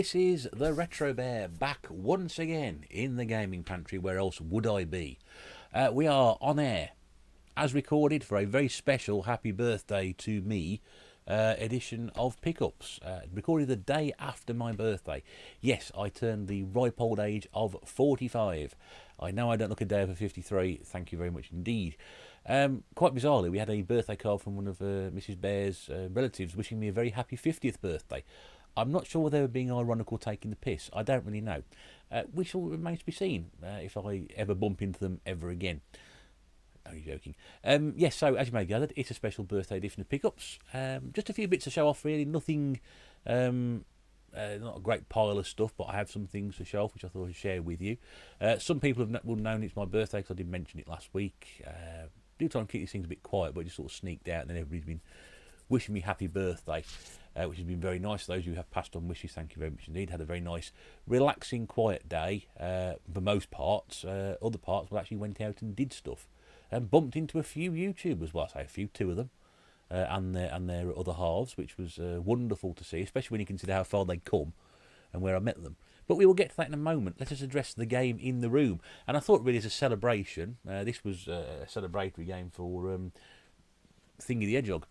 this is the Retro Bear back once again in the gaming pantry. Where else would I be? We are on air, as recorded, for a very special happy birthday to me edition of Pickups. Recorded the day after my birthday. Yes, I turned the ripe old age of 45. I know I don't look a day over 53. Thank you very much indeed. Quite bizarrely, we had a birthday card from one of Mrs. Bear's relatives wishing me a very happy 50th birthday. I'm not sure whether they were being ironic or taking the piss. I don't really know. Which all remains to be seen if I ever bump into them ever again. Only joking. Yes, so as you may have gathered, it's a special birthday edition of Pickups. Just a few bits to show off, really. Nothing, not a great pile of stuff, but I have some things to show off, which I thought I'd share with you. Some people will have known it's my birthday because I did mention it last week. Do try and keep these things a bit quiet, but it just sort of sneaked out, and then everybody's been wishing me happy birthday, which has been very nice. Those who have passed on wishes, thank you very much indeed. Had a very nice, relaxing, quiet day for most parts. Other parts, well, actually went out and did stuff, and bumped into a few YouTubers. Well, I say a few, two of them, and their other halves, which was wonderful to see, especially when you consider how far they'd come and where I met them. But we will get to that in a moment. Let us address the game in the room. And I thought really as a celebration, this was a celebratory game for Thingy the Hedgehog.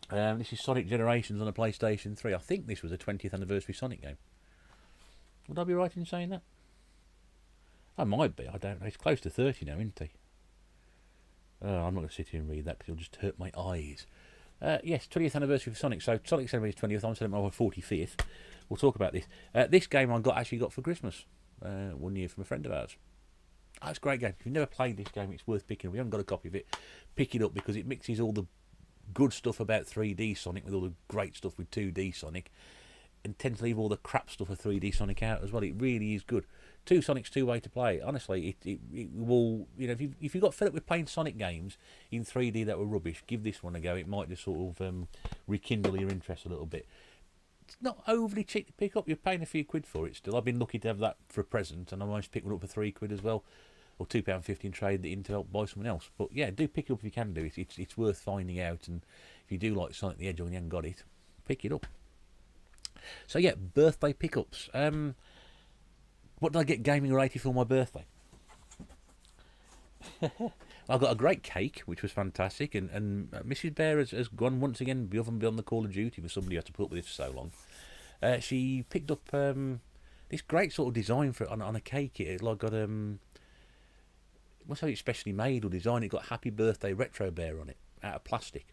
This is Sonic Generations on a PlayStation 3. I think this was a 20th anniversary Sonic game. Would I be right in saying that? I might be, I don't know. He's close to 30 now, isn't he? I'm not going to sit here and read that because it'll just hurt my eyes. Yes, 20th anniversary for Sonic. So Sonic celebrates 20th. I'm celebrating my 45th. We'll talk about this. This game I actually got for Christmas 1 year from a friend of ours. Oh, it's a great game. If you've never played this game, it's worth picking up. We haven't got a copy of it. Pick it up because it mixes all the good stuff about 3D Sonic with all the great stuff with 2D Sonic, and tends to leave all the crap stuff of 3D Sonic out as well. It really is good. Two Sonic's two way to play. Honestly, it will, you know, if you got fed up with playing Sonic games in 3D that were rubbish, give this one a go. It might just sort of rekindle your interest a little bit. It's not overly cheap to pick up. You're paying a few quid for it still. I've been lucky to have that for a present, and I managed to pick one up for £3 as well, or £2.50 and trade it in to help buy someone else. But yeah, do pick it up if you can do it. It's worth finding out, and if you do like Sonic the Hedgehog and you haven't got it, pick it up. So yeah, birthday pickups. What did I get gaming related for my birthday? I got a great cake, which was fantastic, and Mrs. Bear has gone once again above and beyond the Call of Duty for somebody who had to put up with this for so long. She picked up this great sort of design for it on a cake. It like got must have it specially made or designed. It got Happy Birthday Retro Bear on it out of plastic.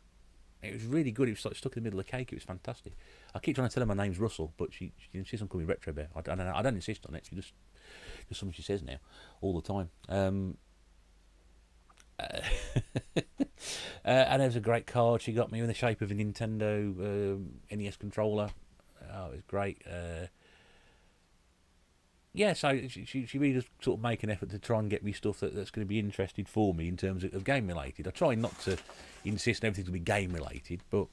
It was really good. It was like stuck in the middle of the cake. It was fantastic. I keep trying to tell her my name's Russell, but she insists on calling me Retro Bear. I don't insist on it. She just something she says now all the time. And there was a great card she got me in the shape of a Nintendo NES controller. Oh, it was great. Yeah, so she really does sort of make an effort to try and get me stuff that's going to be interesting for me in terms of game related. I try not to insist on everything to be game related, but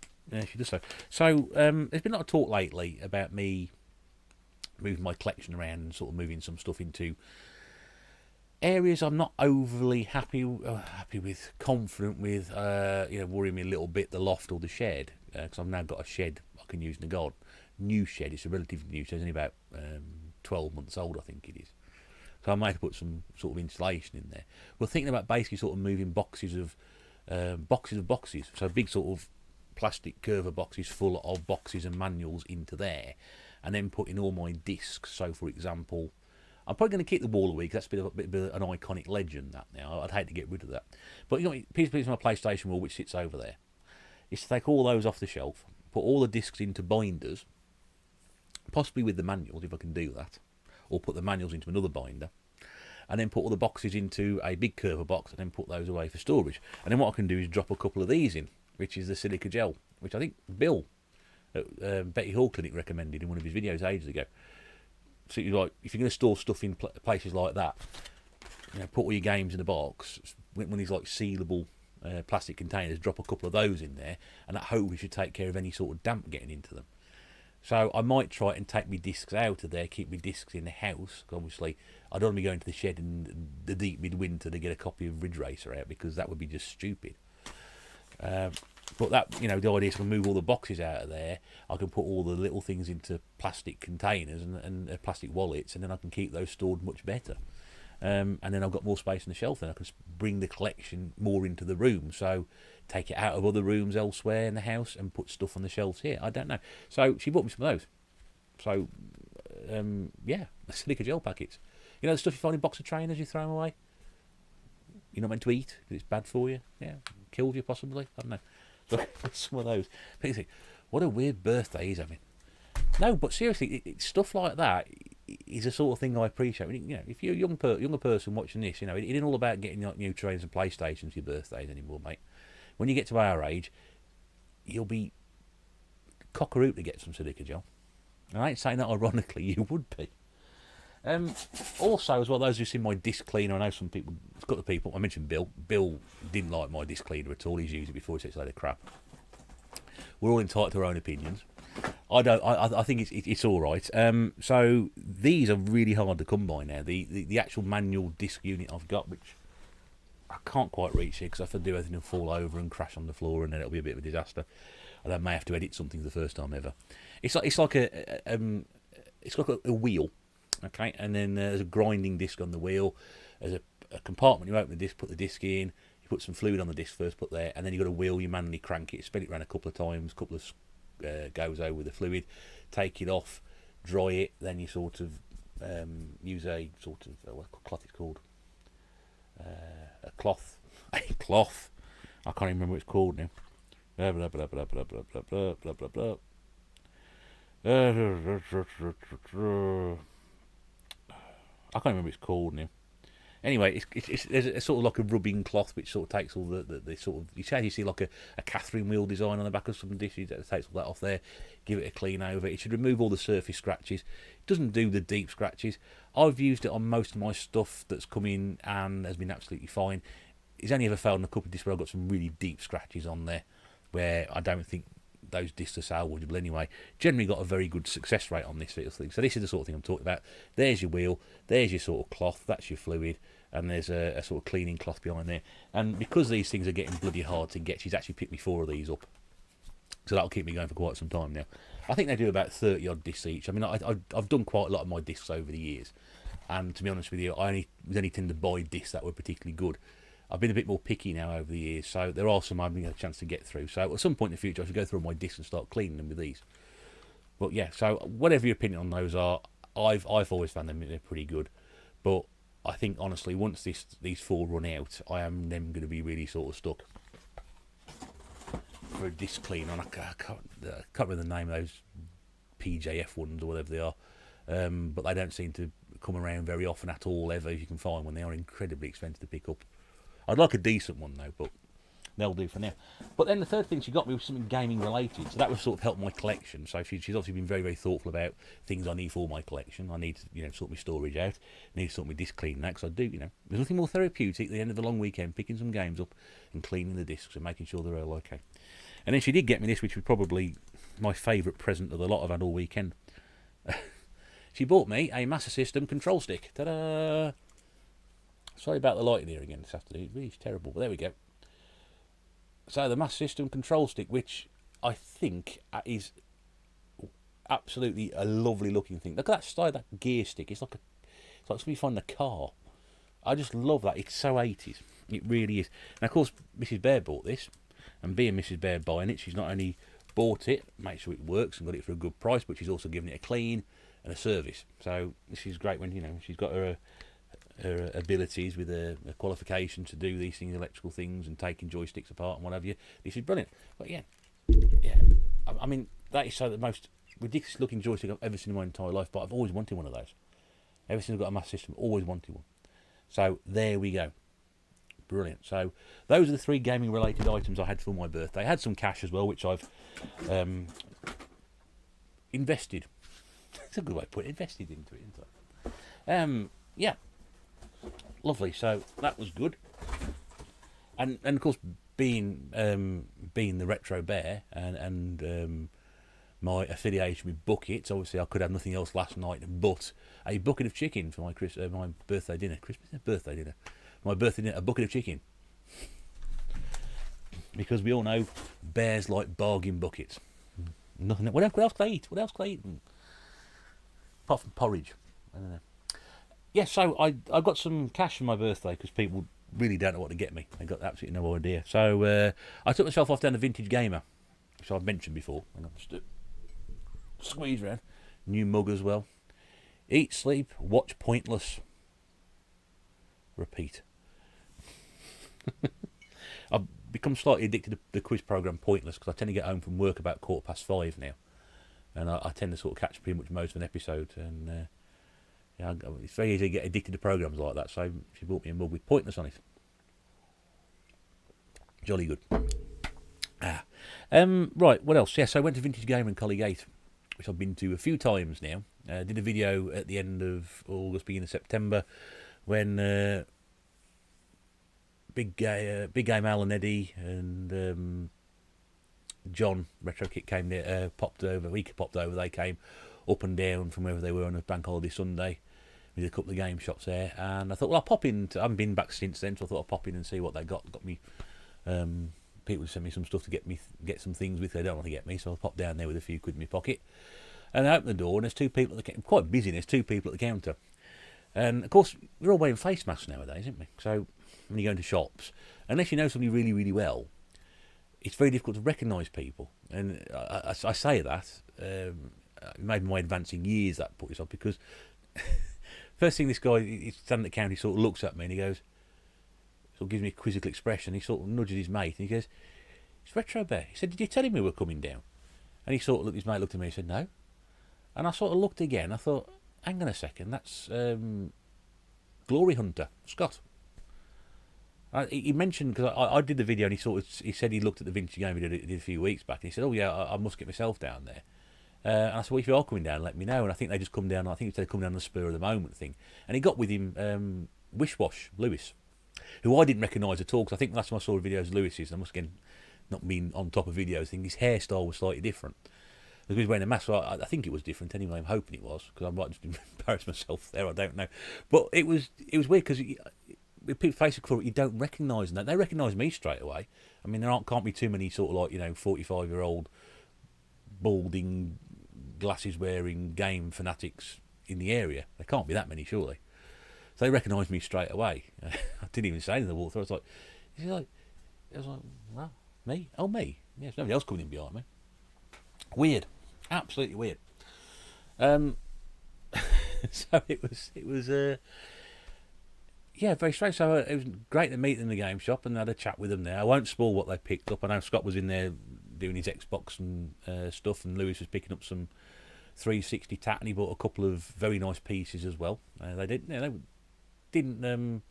she does so. So there's been a lot of talk lately about me moving my collection around and sort of moving some stuff into areas I'm not overly happy with, confident with, worrying me a little bit, the loft or the shed, because I've now got a shed I can use in the garden. New shed, it's a relatively new shed, it's only about 12 months old, I think it is. So I might put some sort of insulation in there. We're thinking about basically sort of moving boxes of boxes, so big sort of plastic curver boxes full of boxes and manuals into there, and then putting all my discs. So for example, I'm probably going to keep the wall away because that's a bit of an iconic legend that now. I'd hate to get rid of that. But you know, piece of my PlayStation wall which sits over there is to take all those off the shelf, put all the discs into binders, possibly with the manuals if I can do that, or put the manuals into another binder, and then put all the boxes into a big curver box and then put those away for storage. And then what I can do is drop a couple of these in, which is the silica gel, which I think Bill at Betty Hall Clinic recommended in one of his videos ages ago. So you're like, if you're going to store stuff in places like that, you know, put all your games in a box, one of these like sealable plastic containers, drop a couple of those in there, and that hopefully should take care of any sort of damp getting into them. So I might try and take my discs out of there, keep my discs in the house. Obviously, I don't want to be going to the shed in the deep midwinter to get a copy of Ridge Racer out, because that would be just stupid. But that, the idea is I can move all the boxes out of there. I can put all the little things into plastic containers and plastic wallets, and then I can keep those stored much better. And then I've got more space on the shelf, and I can bring the collection more into the room. So take it out of other rooms elsewhere in the house and put stuff on the shelves here. I don't know. So she bought me some of those. So, yeah, silica gel packets. The stuff you find in box of trainers you throw them away? You're not meant to eat because it's bad for you. Yeah, killed you possibly. I don't know. So some of those. But you think, what a weird birthday he's having. No, but seriously, stuff like that is the sort of thing I appreciate. If you're a younger person watching this, it ain't all about getting new trains and PlayStations for your birthdays anymore, mate. When you get to our age, you'll be cockaroo to get some silica gel. I ain't saying that ironically, you would be. Also, as well, those who've seen my disc cleaner, I know some people, it's got the people, I mentioned Bill. Bill didn't like my disc cleaner at all. He's used it before, he said it's a load of crap. We're all entitled to our own opinions. I think it's all right. So these are really hard to come by now. The actual manual disc unit I've got, which I can't quite reach here because if I do everything, it'll fall over and crash on the floor, and then it'll be a bit of a disaster. And I may have to edit something for the first time ever. It's like a wheel, okay, and then there's a grinding disc on the wheel. There's a compartment. You open the disc, put the disc in. You put some fluid on the disc first, put there, and then you got a wheel. You manually crank it, spin it around a couple of times, couple of goes over with the fluid, take it off, dry it, then you sort of use a sort of what cloth it's called, a cloth. I can't even remember what it's called now. Blah blah blah blah blah blah blah blah blah blah blah. I can't remember what it's called now. Anyway, it's sort of like a rubbing cloth which sort of takes all the sort of, you see like a Catherine wheel design on the back of some dishes, that takes all that off there, give it a clean over. It should remove all the surface scratches. It doesn't do the deep scratches. I've used it on most of my stuff that's come in and has been absolutely fine. It's only ever failed in a couple of discs where I've got some really deep scratches on there where I don't think those discs are salvageable anyway. Generally got a very good success rate on this sort of thing. So this is the sort of thing I'm talking about. There's your wheel, there's your sort of cloth, that's your fluid, and there's a sort of cleaning cloth behind there. And because these things are getting bloody hard to get, she's actually picked me 4 of these up. So that'll keep me going for quite some time now. I think they do about 30 odd discs each. I mean, I've done quite a lot of my discs over the years. And to be honest with you, I only tend to buy discs that were particularly good. I've been a bit more picky now over the years, so there are some I haven't had a chance to get through. So at some point in the future, I should go through all my discs and start cleaning them with these. But yeah, so whatever your opinion on those are, I've always found them they're pretty good. But I think honestly, once these 4 run out, I am then going to be really sort of stuck for a disc cleaner. And I can't remember the name of those PJF ones or whatever they are, but they don't seem to come around very often at all, ever. If you can find one, they are incredibly expensive to pick up. I'd like a decent one though, but they'll do for now. But then the third thing she got me was something gaming related, so that was sort of helped my collection. So she's obviously been very, very thoughtful about things I need for my collection. I need to sort my storage out. I need to sort my disc cleaning out, because I do, there's nothing more therapeutic at the end of the long weekend, picking some games up and cleaning the discs and making sure they're all okay. And then she did get me this, which was probably my favourite present of the lot I've had all weekend. She bought me a Master System control stick. Ta-da! Sorry about the lighting here again this afternoon. It's really terrible, but there we go. So the Master System control stick, which I think is absolutely a lovely looking thing. Look at that style, that gear stick. It's like something you find in a car. I just love that. It's so 80s. It really is. And of course, Mrs. Bear bought this, and being Mrs. Bear buying it, she's not only bought it, made sure it works and got it for a good price, but she's also given it a clean and a service. So this is great when she's got her abilities with a qualification to do these things, electrical things, and taking joysticks apart and what have you. This is brilliant. But yeah, I mean, that is the most ridiculous looking joystick I've ever seen in my entire life, but I've always wanted one of those. Ever since I've got a Master System, always wanted one. So there we go. Brilliant. So those are the 3 gaming related items I had for my birthday. I had some cash as well, which I've invested. That's a good way to put it. Invested into it, isn't it? Yeah. Lovely. So that was good. And of course, being the Retro Bear and my affiliation with buckets, obviously I could have nothing else last night but a bucket of chicken for my birthday dinner. Birthday dinner. My birthday dinner, a bucket of chicken. Because we all know Bears like bargain buckets. Nothing. What else can I eat? What else can I eat? Apart from porridge. I don't know. Yeah, so I got some cash for my birthday because people really don't know what to get me. They got absolutely no idea. So I took myself off down to Vintage Gamer, which I've mentioned before. I'm going to squeeze around. New mug as well. Eat, sleep, watch Pointless. Repeat. I've become slightly addicted to the quiz programme Pointless because I tend to get home from work about 5:15 now. And I tend to sort of catch pretty much most of an episode. And it's very easy to get addicted to programmes like that. So she bought me a mug with Pointless on it. Jolly good. Right, what else? Yeah, so I went to Vintage Gamer in Colley Gate, which I've been to a few times now. Did a video at the end of August, beginning of September, when Big Game Al and Eddie and John Retro Kit came there, popped over. They came up and down from wherever they were on a bank holiday Sunday. We did a couple of game shops there, and I thought, well, I'll pop in. I haven't been back since then, so I thought I'll pop in and see what they got. Got me. People sent me some stuff to get some things with. They don't want to get me, so I'll pop down there with a few quid in my pocket. And I open the door, and there's two people at the counter. Quite busy. There's two people at the counter, and of course we're all wearing face masks nowadays, aren't we? So when you go into shops, unless you know somebody really, really well, it's very difficult to recognise people. And I say that maybe my advancing years that put this on, because first thing this guy, he's standing at the counter, he sort of looks at me and he goes, sort of gives me a quizzical expression. He sort of nudges his mate and he goes, "It's Retro Bear." He said, "Did you tell him we were coming down?" And he sort of looked, his mate looked at me and said, "No." And I sort of looked again. I thought, hang on a second, that's Glory Hunter, Scott. He mentioned, because I did the video and he said he looked at the Vintage Game he did a few weeks back, and he said, "Oh yeah, I must get myself down there." And I said, "Well, if you are coming down, let me know." And I think they just come down. I think they come down on the spur of the moment thing. And he got with him Wishwash Lewis, who I didn't recognise at all, because I think the last time I saw videos Lewis's, I must again not been on top of videos, thing, his hairstyle was slightly different. Because he was wearing a mask, so I think it was different anyway. I'm hoping it was, because I might just embarrass myself there. I don't know, but it was weird because people face a crew, you don't recognise them. They recognise me straight away. I mean, can't be too many sort of 45-year-old balding, glasses wearing game fanatics in the area. There can't be that many, surely. So they recognised me straight away. I didn't even say anything. I walked through. I was like, well, me? Oh, me? Yeah, there's nobody else coming in behind me. Weird, absolutely weird. So it was yeah, very strange. So it was great to meet them in the game shop and had a chat with them there. I won't spoil what they picked up. I know Scott was in there doing his Xbox and stuff, and Lewis was picking up some 360 tat, and he bought a couple of very nice pieces as well. They didn't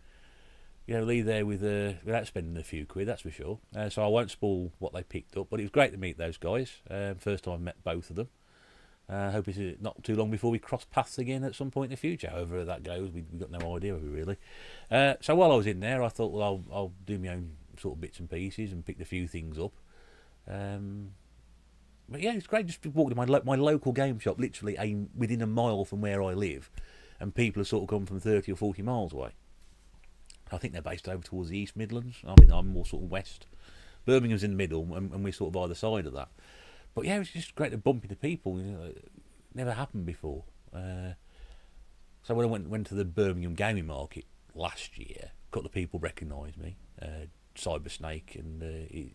leave there without spending a few quid, that's for sure. So I won't spoil what they picked up, but it was great to meet those guys. First time I met both of them. I hope it's not too long before we cross paths again at some point in the future. However that goes, we've got no idea really. So while I was in there, I thought, well, I'll do my own sort of bits and pieces and picked a few things up. But yeah, it's great just to walk to my local game shop, literally within a mile from where I live, and people have sort of come from 30 or 40 miles away. I think they're based over towards the East Midlands. I mean, I'm more sort of west. Birmingham's in the middle, and we're sort of either side of that. But yeah, it was just great to bump into people. It never happened before. So when I went to the Birmingham gaming market last year, a couple of people recognised me. Cybersnake and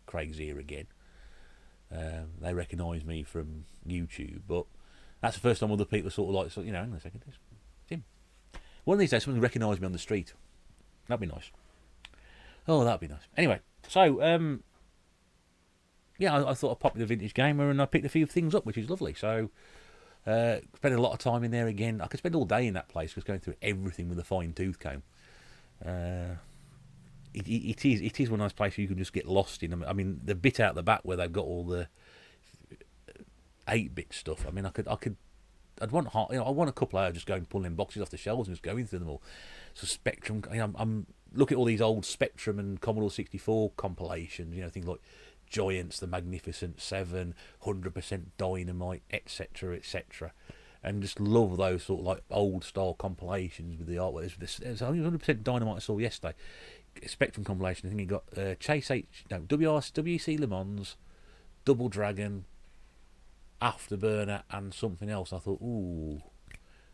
Craig's here again. They recognised me from YouTube, but that's the first time other people are sort of like, so, hang on a second, it's him. One of these days, someone will recognise me on the street. That'd be nice. Oh, that'd be nice. Anyway, so yeah, I thought I'd pop with the Vintage Gamer, and I picked a few things up, which is lovely. So spent a lot of time in there again. I could spend all day in that place, just going through everything with a fine tooth comb. It is one of those places you can just get lost in. I mean, the bit out the back where they've got all the 8-bit stuff. I mean, I'd want I want a couple of hours just going pulling boxes off the shelves and just going through them all. So Spectrum, I'm looking at all these old Spectrum and Commodore 64 compilations. Things like Giants, the Magnificent Seven, 100% Dynamite, etc., etc. And just love those sort of like old style compilations with the artwork. There's only 100% Dynamite I saw yesterday. Spectrum compilation. I think he got WC Le Mans, Double Dragon, Afterburner, and something else. I thought, ooh.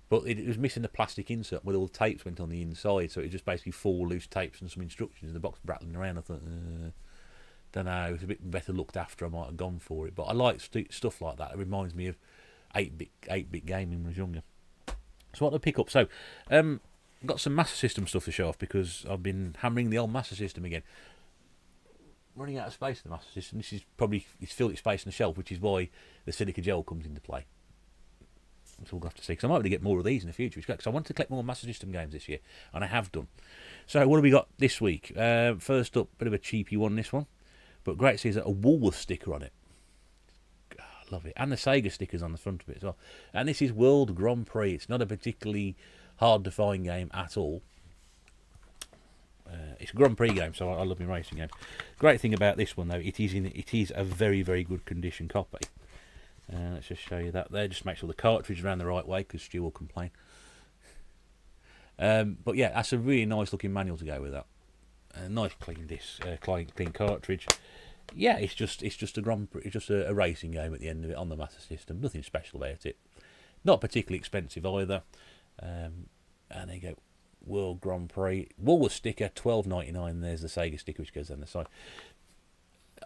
But it was missing the plastic insert where all the tapes went on the inside, so it was just basically 4 loose tapes and some instructions in the box rattling around. I thought, don't know, it was a bit better looked after. I might have gone for it, but I like stuff like that. It reminds me of 8-bit gaming when I was younger. So what did I pick up? So, got some Master System stuff to show off because I've been hammering the old Master System again. Running out of space in the Master System. This is probably it's filled its space on the shelf, which is why the silica gel comes into play. That's all we'll have to see. Because I might be able to get more of these in the future. Because I want to collect more Master System games this year, and I have done. So what have we got this week? First up, bit of a cheapy one. This one, but great to see there's a Woolworth sticker on it. God, I love it, and the Sega stickers on the front of it as well. And this is World Grand Prix. It's not a particularly hard to find game at all. It's a Grand Prix game, so I love my racing games. Great thing about this one though, it is a very, very good condition copy. Let's just show you that there. Just make sure the cartridge is around the right way because Stu will complain. But yeah, that's a really nice looking manual to go with that. Nice clean clean cartridge. Yeah, it's just a Grand Prix, it's just a racing game at the end of it on the Master System. Nothing special about it. Not particularly expensive either. And there you go. World Grand Prix Woolworth sticker, $12.99. There's the Sega sticker which goes down the side.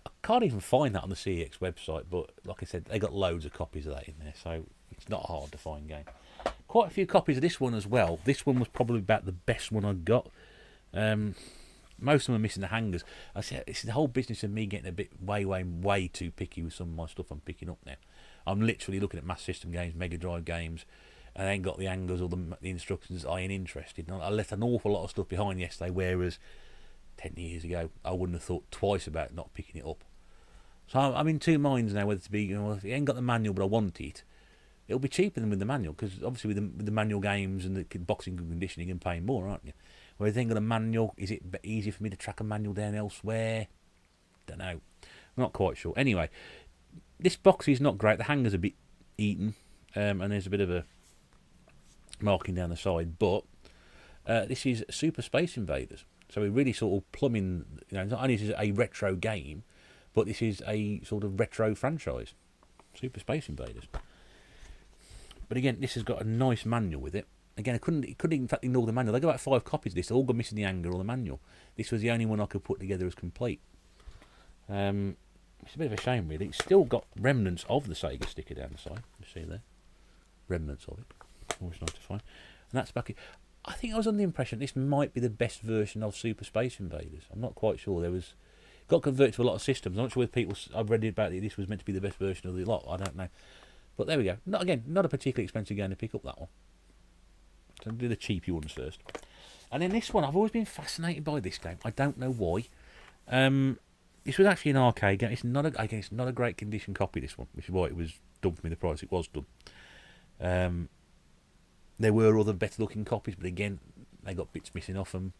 I can't even find that on the CEX website, but like I said, they got loads of copies of that in there, so it's not a hard to find game. Quite a few copies of this one as well. This one was probably about the best one I got. Most of them are missing the hangers. I said it's the whole business of me getting a bit way too picky with some of my stuff I'm picking up now. I'm literally looking at Master System games, Mega Drive games, and I ain't got the hangers or the instructions I ain't interested in. I left an awful lot of stuff behind yesterday, whereas 10 years ago I wouldn't have thought twice about not picking it up. So I'm in two minds now whether to be, if it ain't got the manual but I want it, it'll be cheaper than with the manual, because obviously with the manual games and the boxing good conditioning and paying more, aren't you? Whereas if it ain't got a manual, is it easier for me to track a manual down elsewhere? Don't know. I'm not quite sure. Anyway, this box is not great. The hanger's a bit eaten, and there's a bit of a marking down the side, but this is Super Space Invaders, so we're really sort of plumbing, not only is it a retro game, but this is a sort of retro franchise, Super Space Invaders. But again, this has got a nice manual with it. Again, it couldn't in fact ignore the manual. They got about 5 copies of this, they all got missing the hanger or the manual. This was the only one I could put together as complete. It's a bit of a shame really. It's still got remnants of the Sega sticker down the side, you see there, remnants of it. Always nice to find. And that's back. I think I was under the impression this might be the best version of Super Space Invaders. I'm not quite sure. Got converted to a lot of systems. I'm not sure whether people. I've read about it. This was meant to be the best version of the lot. I don't know. But there we go. Not a particularly expensive game to pick up, that one. So I'll do the cheapy ones first. And then this one, I've always been fascinated by this game. I don't know why. This was actually an arcade game. It's not a great condition copy. This one, which is why it was done for me the price it was done. There were other better looking copies, but again, they got bits missing off them,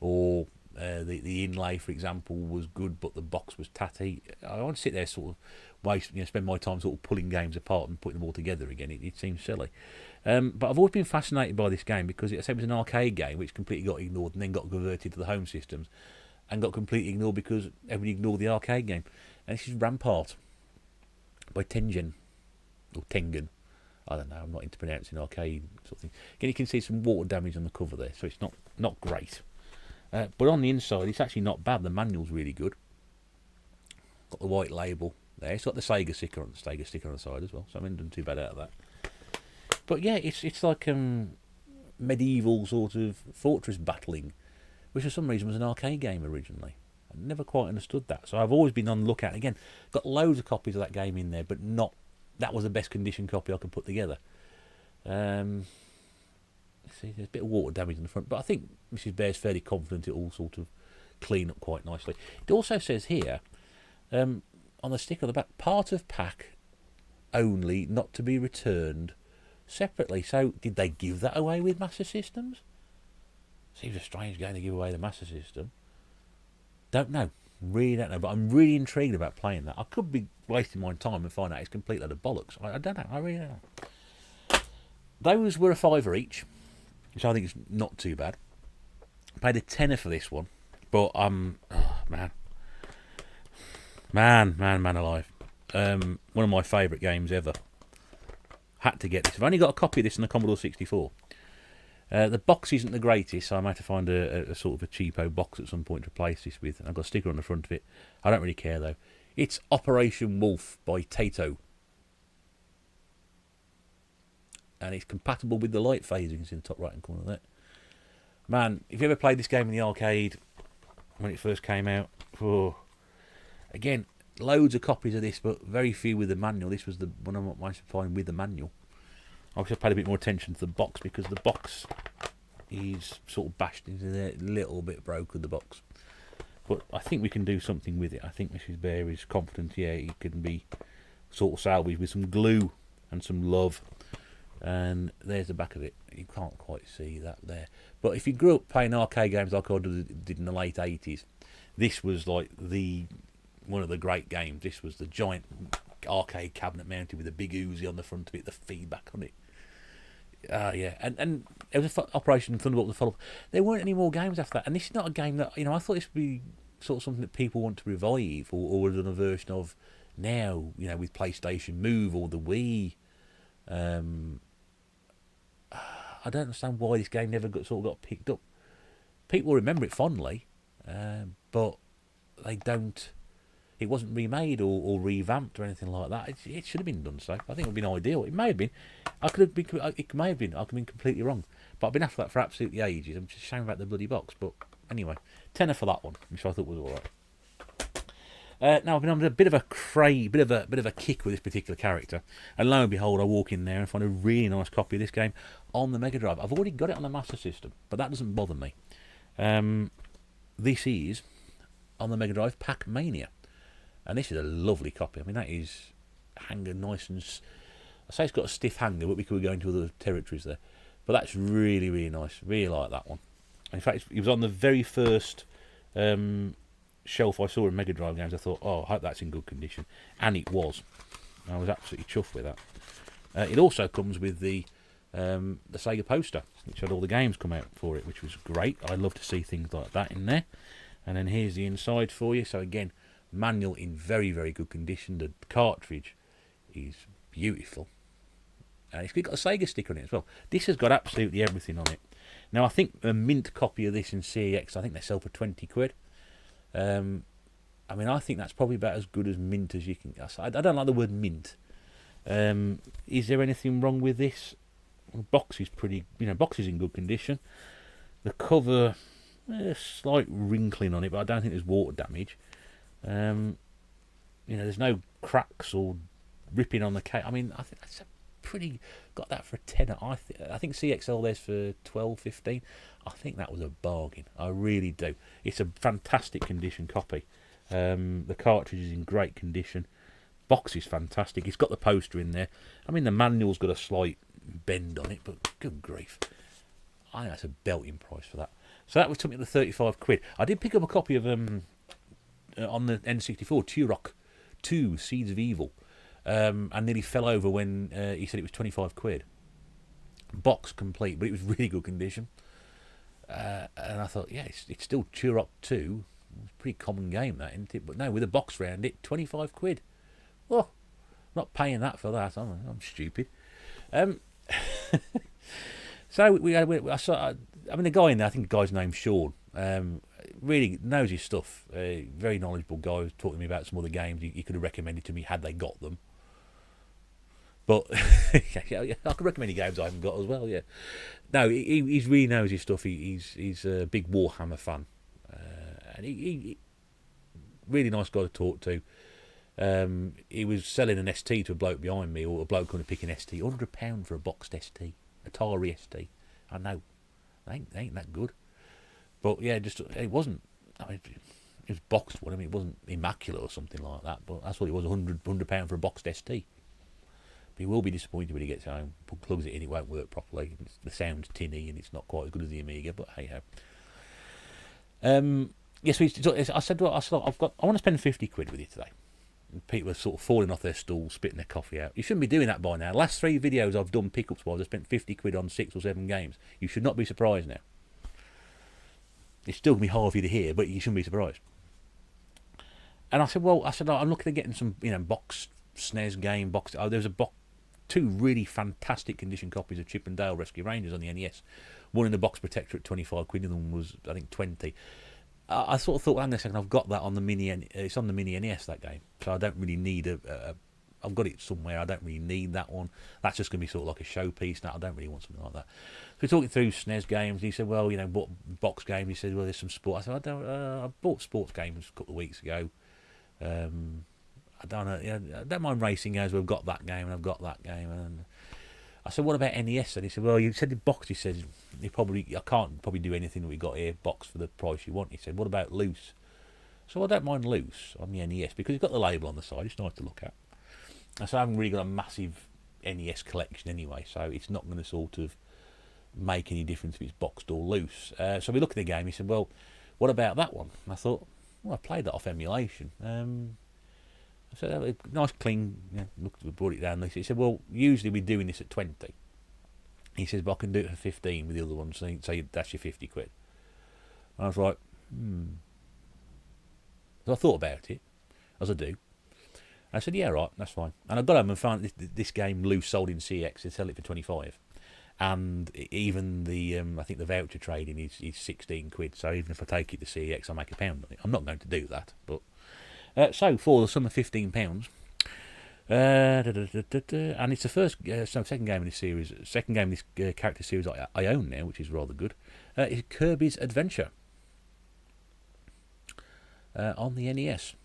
or the inlay, for example, was good, but the box was tatty. I want to sit there, sort of spend my time sort of pulling games apart and putting them all together again. It seems silly, but I've always been fascinated by this game because it was an arcade game which completely got ignored and then got converted to the home systems, and got completely ignored because everybody ignored the arcade game. And this is Rampart by Tengen, or Tengen. I don't know, I'm not into pronouncing arcade sort of thing. Again, you can see some water damage on the cover there, so it's not great. But on the inside, it's actually not bad. The manual's really good. Got the white label there. It's got the Sega sticker on the side as well, so I haven't done too bad out of that. But yeah, it's like medieval sort of fortress battling, which for some reason was an arcade game originally. I never quite understood that, so I've always been on the lookout. Again, got loads of copies of that game in there, but not. That was the best condition copy I could put together. Let's see, there's a bit of water damage in the front, but I think Mrs. Bear's fairly confident it all sort of clean up quite nicely. It also says here, on the sticker on the back, part of pack only, not to be returned separately. So did they give that away with Master Systems? Seems a strange game to give away the Master System. Don't know. Really don't know, but I'm really intrigued about playing that. I could be wasting my time and find out it's a complete load of bollocks. I don't know. I really don't know. Those were a £5 each, which I think is not too bad. Paid a tenner for this one. But oh, man alive. One of my favourite games ever. Had to get this. I've only got a copy of this in the Commodore 64. The box isn't the greatest, so I might have to find a sort of a cheapo box at some point to replace this with. And I've got a sticker on the front of it. I don't really care though. It's Operation Wolf by Taito. And it's compatible with the light phasing. You can see in the top right hand corner there. Man, if you ever played this game in the arcade when it first came out, oh, again, loads of copies of this, but very few with the manual. This was the one I managed to find with the manual. I wish I paid a bit more attention to the box, because the box is sort of bashed into there, a little bit broken, the box. But I think we can do something with it. I think Mrs. Bear is confident, yeah, it can be sort of salvaged with some glue and some love. And there's the back of it. You can't quite see that there. But if you grew up playing arcade games like I did in the late 80s, this was like one of the great games. This was the giant arcade cabinet mounted with a big Uzi on the front of it, the feedback on it. Yeah, and it was Operation Thunderbolt to follow. There weren't any more games after that, and this is not a game that, I thought this would be sort of something that people want to revive, or done a version of now, with PlayStation Move or the Wii. I don't understand why this game never got picked up. People remember it fondly, but they don't. It wasn't remade or revamped or anything like that. It should have been done so. I think it would have been ideal. It may have been. It may have been. I could have been completely wrong. But I've been after that for absolutely ages. I'm just ashamed about the bloody box. But anyway, tenner for that one, which I thought was all right. Now I've been on a bit of a kick with this particular character, and lo and behold, I walk in there and find a really nice copy of this game on the Mega Drive. I've already got it on the Master System, but that doesn't bother me. This is on the Mega Drive Pac-Mania. And this is a lovely copy. I mean, that is hanger nice and... I say it's got a stiff hanger, but we could go into other territories there. But that's really, really nice. Really like that one. In fact, it was on the very first shelf I saw in Mega Drive games. I thought, I hope that's in good condition. And it was. I was absolutely chuffed with that. It also comes with the Sega poster, which had all the games come out for it, which was great. I love to see things like that in there. And then here's the inside for you. So again, manual in very, very good condition. The cartridge is beautiful. And it's got a Sega sticker on it as well. This has got absolutely everything on it. Now, I think a mint copy of this in CEX, I think they sell for 20 quid. I mean, I think that's probably about as good as mint as you can. I don't like the word mint. Is there anything wrong with this? The box is pretty, box is in good condition. The cover, a slight wrinkling on it, but I don't think there's water damage. There's no cracks or ripping on the case. I mean, I think that's a pretty... Got that for a tenner. I think CXL there's for 12, 15. I think that was a bargain. I really do. It's a fantastic condition copy. The cartridge is in great condition. Box is fantastic. It's got the poster in there. I mean, the manual's got a slight bend on it, but good grief. I think that's a belting price for that. So that took me to 35 quid. I did pick up a copy of... on the N64, Turok 2, Seeds of Evil, and nearly fell over when he said it was 25 quid. Box complete, but it was really good condition. And I thought, yeah, it's still Turok 2. It's a pretty common game, that, isn't it? But no, with a box round it, 25 quid. Oh, not paying that for that. I'm stupid. So the guy in there, I think the guy's name's Sean. Really knows his stuff. Very knowledgeable guy. Who was talking to me about some other games he could have recommended to me had they got them. But I could recommend any games I haven't got as well. Yeah, no, he really knows his stuff. He's a big Warhammer fan, and he really nice guy to talk to. He was selling an ST to a bloke behind me, or a bloke coming to pick an ST. £100 for a boxed ST, Atari ST. I know, they ain't that good. But yeah, it wasn't. I mean, it was boxed one. I mean, it wasn't immaculate or something like that. But that's what it was. £100 for a boxed ST. But he will be disappointed when he gets home. Plugs it in, it won't work properly. The sound's tinny and it's not quite as good as the Amiga. But hey ho. Yes, I said, I want to spend 50 quid with you today. And people are sort of falling off their stools, spitting their coffee out. You shouldn't be doing that by now. The last 3 videos I've done pickups wise, I spent 50 quid on 6 or 7 games. You should not be surprised now. It's still going to be hard for you to hear, but you shouldn't be surprised. And I said, I'm looking at getting some, box SNES game box. Oh, there's two really fantastic condition copies of Chip and Dale Rescue Rangers on the NES. One in the box protector at 25 quid, and the other one was, I think, 20. I sort of thought, hang on a second, I've got that on the mini. It's on the mini NES, that game, so I don't really need I've got it somewhere. I don't really need that one. That's just going to be sort of like a showpiece. Now I don't really want something like that. So we're talking through SNES games. He said, well, what box games? He said, well, there's some sport. I said, I bought sports games a couple of weeks ago. I don't mind racing games. We've got that game and I've got that game. And I said, what about NES? And he said, well, you said the box. He said, I can't probably do anything that we got here box for the price you want. He said, what about loose? So I don't mind loose on the NES because it's got the label on the side. It's nice to look at. And so I haven't really got a massive NES collection anyway, so it's not going to sort of make any difference if it's boxed or loose. So we looked at the game. He said, well, what about that one? And I thought, well, I played that off emulation. I said, oh, nice clean, we brought it down. He said, well, usually we're doing this at 20. He says, but I can do it for 15 with the other one, so that's your 50 quid. And I was like, So I thought about it, as I do. I said, yeah, right, that's fine. And I got home and found this game loose sold in CX. They sell it for 25. And even the, I think the voucher trading is 16 quid. So even if I take it to CX, I make £1 on it. I'm not going to do that. But so for the sum of £15, and it's the second game in this series. Second game in this character series I own now, which is rather good. It's Kirby's Adventure on the NES.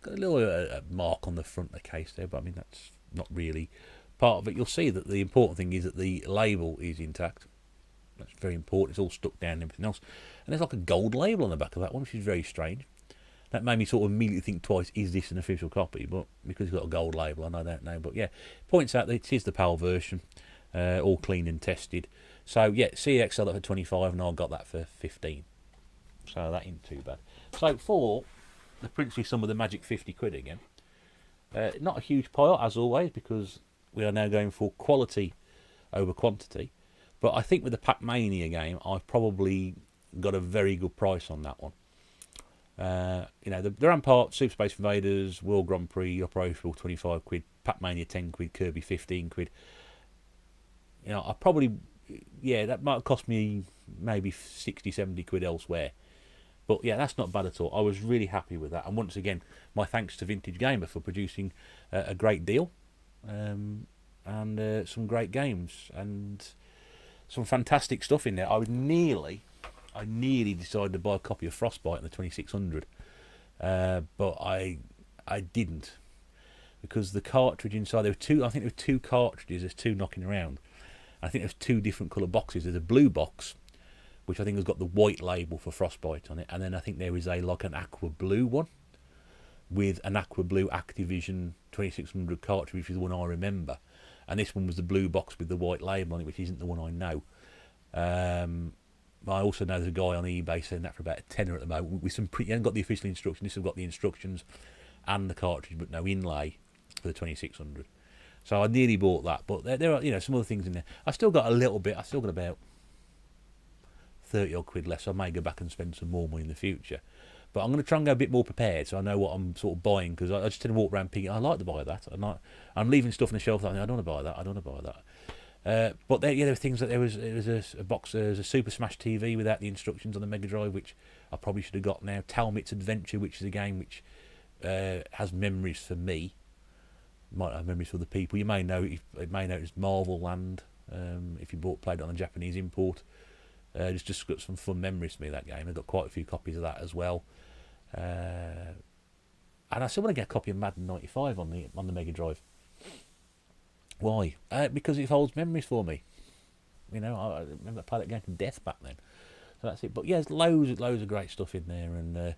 Got a little mark on the front of the case there, but I mean that's not really part of it. You'll see that the important thing is that the label is intact. That's very important. It's all stuck down and everything else. And there's like a gold label on the back of that one, which is very strange. That made me sort of immediately think twice, is this an official copy? But because it's got a gold label, I don't know. But yeah, points out that it is the PAL version, all clean and tested. So yeah, CX sold that for 25 and I got that for 15. So that ain't too bad. So for the princely sum of the magic 50 quid again. Not a huge pile, as always, because we are now going for quality over quantity. But I think with the Pac-Mania game, I've probably got a very good price on that one. The Rampart, Super Space Invaders, World Grand Prix, Operational 25 quid, Pac-Mania 10 quid, Kirby 15 quid. I probably, that might cost me maybe 60, 70 quid elsewhere. But yeah, that's not bad at all. I was really happy with that. And once again, my thanks to Vintage Gamer for producing a great deal and some great games and some fantastic stuff in there. I nearly decided to buy a copy of Frostbite in the 2600, but I didn't because the cartridge inside, I think there were two cartridges. There's two knocking around. I think there's two different colour boxes. There's a blue box, which I think has got the white label for Frostbite on it, and then I think there is an aqua blue one with an aqua blue Activision 2600 cartridge, which is the one I remember, and this one was the blue box with the white label on it, which isn't the one I know. I also know there's a guy on eBay selling that for about £10 at the moment with some you haven't got the official instructions. This has got the instructions and the cartridge, but no inlay for the 2600. So I nearly bought that, but there are some other things in there. I still got a little bit. I still got about 30 odd quid less. So I may go back and spend some more money in the future, but I'm going to try and go a bit more prepared so I know what I'm sort of buying, because I just tend to walk around picking. I like to buy that, and I'm leaving stuff on the shelf that I don't want to buy that. I don't want to buy that. But there were things that there was a box. There's a Super Smash TV without the instructions on the Mega Drive, which I probably should have got now. Talmit's Adventure, which is a game which has memories for me. Might have memories for the people. You may know it as Marvel Land if you played it on a Japanese import. Just got some fun memories for me, that game. I've got quite a few copies of that as well. And I still want to get a copy of Madden 95 on the Mega Drive. Why? Because it holds memories for me. I remember I played that game to death back then. So that's it. But yeah, there's loads of great stuff in there, and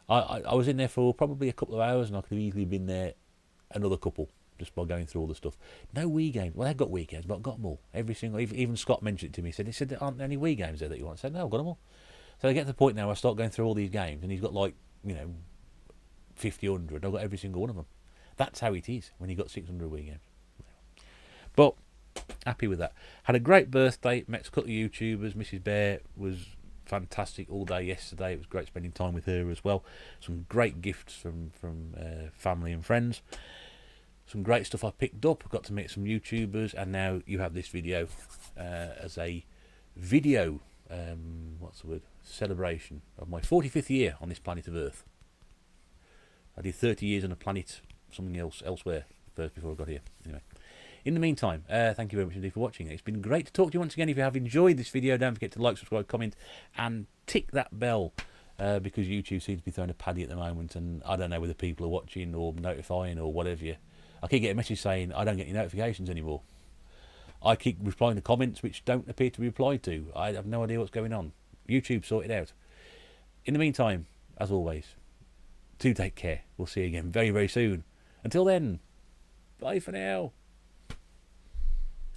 I was in there for probably a couple of hours, and I could have easily been there another couple just by going through all the stuff. No Wii games. Well, they've got Wii games, but I've got them all. Every single. Even Scott mentioned it to me. He said there aren't any Wii games there that you want. I said no, I've got them all. So I get to the point now where I start going through all these games, and he's got 50, 100. I've got every single one of them. That's how it is when you've got 600 Wii games. But happy with that. Had a great birthday. Met a couple of YouTubers. Mrs. Bear was fantastic all day yesterday. It was great spending time with her as well. Some great gifts from family and friends. Some great stuff I picked up. I got to meet some YouTubers, and now you have this video as a video, what's the word, celebration of my 45th year on this planet of Earth. I did 30 years on a planet, something else, elsewhere, first before I got here. Anyway, in the meantime, thank you very much indeed for watching. It's been great to talk to you once again. If you have enjoyed this video, don't forget to like, subscribe, comment, and tick that bell, because YouTube seems to be throwing a paddy at the moment, and I don't know whether people are watching or notifying or whatever. I keep getting a message saying I don't get any notifications anymore. I keep replying to comments which don't appear to be replied to. I have no idea what's going on. YouTube, sort it out. In the meantime, as always, do take care. We'll see you again very, very soon. Until then, bye for now.